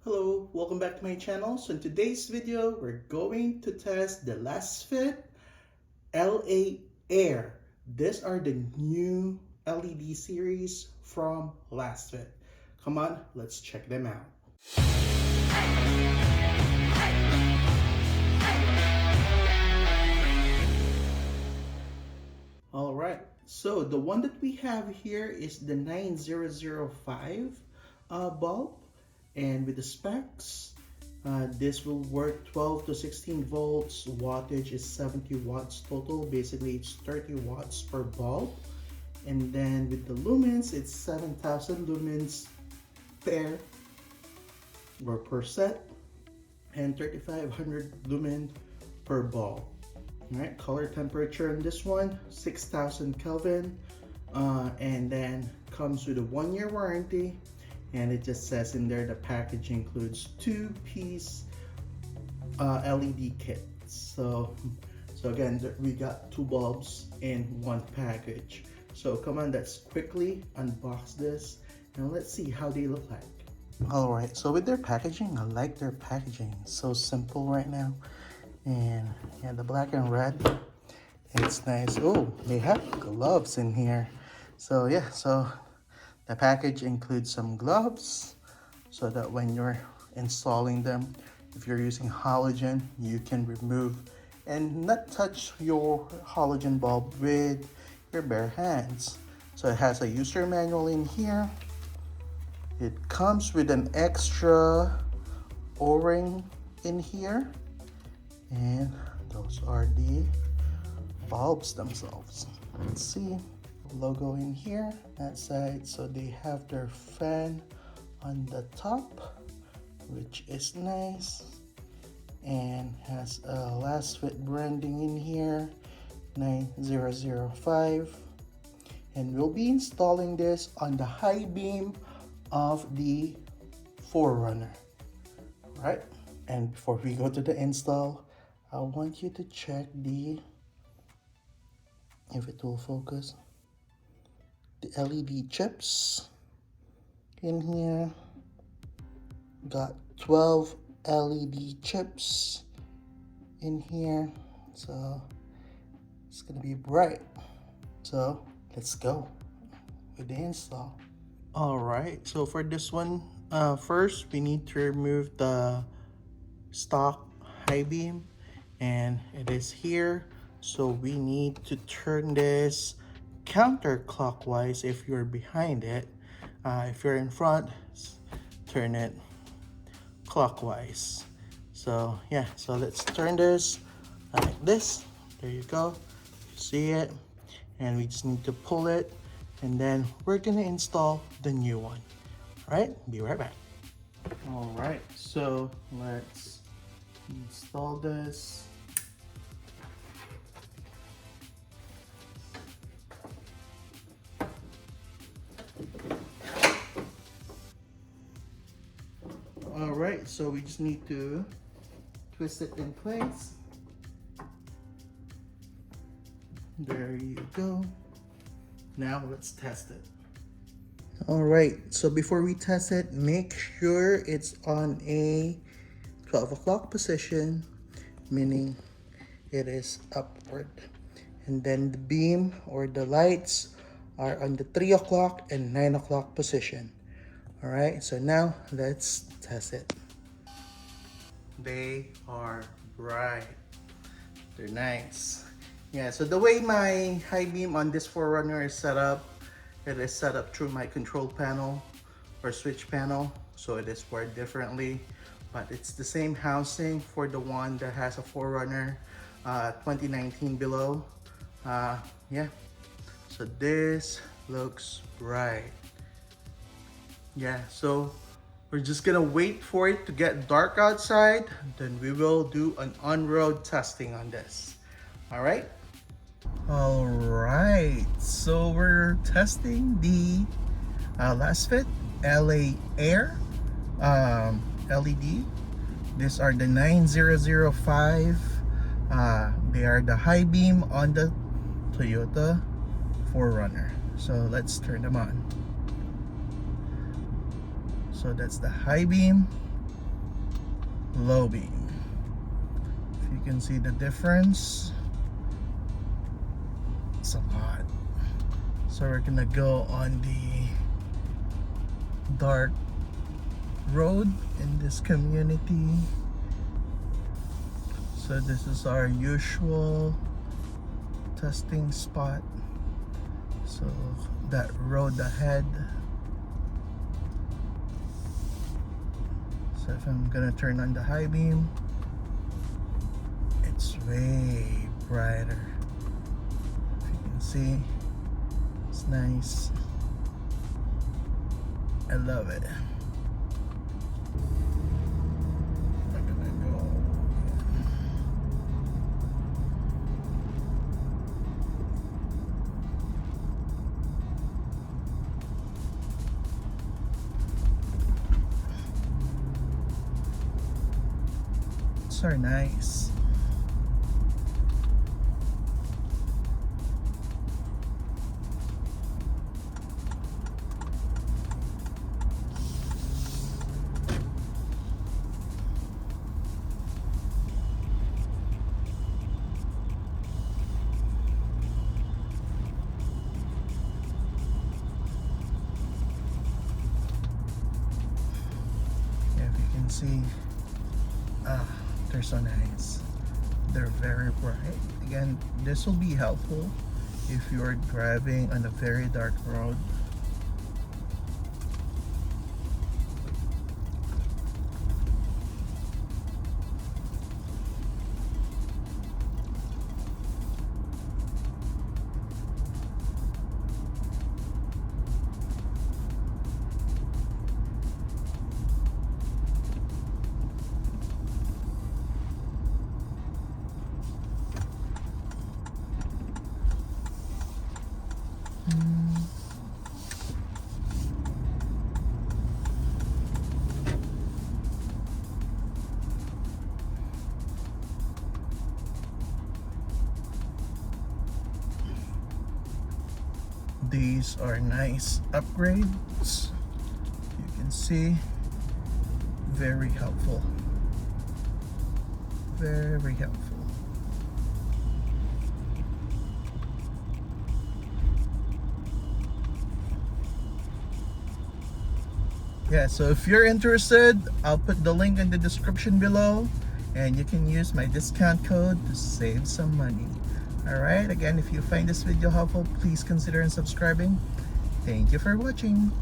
Hello, welcome back to my channel. So in today's video, we're going to test the Lasfit LA Air. These are the new LED series from Lasfit. Come on, let's check them out. All right, so the one that we have here is the 9005 bulb, and with the specs, this will work 12 to 16 volts. Wattage is 70 watts total. Basically, it's 30 watts per bulb. And then with the lumens, it's 7,000 lumens per or per set, and 3,500 lumen per bulb. All right, color temperature on this one, 6,000 Kelvin. And then comes with a 1-year warranty. And it just says in there the package includes 2-piece LED kit. So again, we got 2 bulbs in 1 package. So come on, let's quickly unbox this and let's see how they look like. All right, so with their packaging, I like their packaging. It's so simple right now. And yeah, the black and red, it's nice. Oh, they have gloves in here. So yeah, so the package includes some gloves so that when you're installing them, if you're using halogen, you can remove and not touch your halogen bulb with your bare hands. So it has a user manual in here. It comes with an extra O-ring in here, and those are the bulbs themselves. Let's see. Logo in here, that side. So they have their fan on the top, which is nice, and has a Lasfit branding in here, 9005. And we'll be installing this on the high beam of the 4RUNNER. Right? And before we go to the install, I want you to check if it will focus, the LED chips in here. Got 12 LED chips in here, so it's gonna be bright. So let's go with the install. All right, so for this one, first we need to remove the stock high beam, and it is here. So we need to turn this counterclockwise if you're behind it. If you're in front, turn it clockwise. So yeah, so let's turn this like this. There you go, you see it, and we just need to pull it, and then we're gonna install the new one. All right, be right back. All right, so let's install this. All right, so we just need to twist it in place. There you go. Now let's test it. All right, so before we test it, make sure it's on a 12 o'clock position, meaning it is upward. And then the beam or the lights are on the 3 o'clock and 9 o'clock position. All right, so now let's test it. They are bright. They're nice. Yeah, so the way my high beam on this 4RUNNER is set up, it is set up through my control panel or switch panel. So it is wired differently, but it's the same housing for the one that has a 4RUNNER 2019 below. Yeah, so this looks bright. Yeah, so we're just gonna wait for it to get dark outside, then we will do an on-road testing on this. All right, so we're testing the Lasfit LA Air LED. These are the 9005. They are the high beam on the Toyota 4RUNNER. So let's turn them on. So that's the high beam, low beam. If you can see the difference, it's a lot. So we're gonna go on the dark road in this community. So this is our usual testing spot. So that road ahead. So if I'm gonna turn on the high beam, it's way brighter. If you can see, it's nice. I love it. I'm gonna go. So nice. Yeah, if you can see, they're so nice. They're very bright. Again, this will be helpful if you're driving on a very dark road. These are nice upgrades. You can see, very helpful. Very helpful. Yeah, so if you're interested, I'll put the link in the description below and you can use my discount code to save some money. Alright, again, if you find this video helpful, please consider subscribing. Thank you for watching.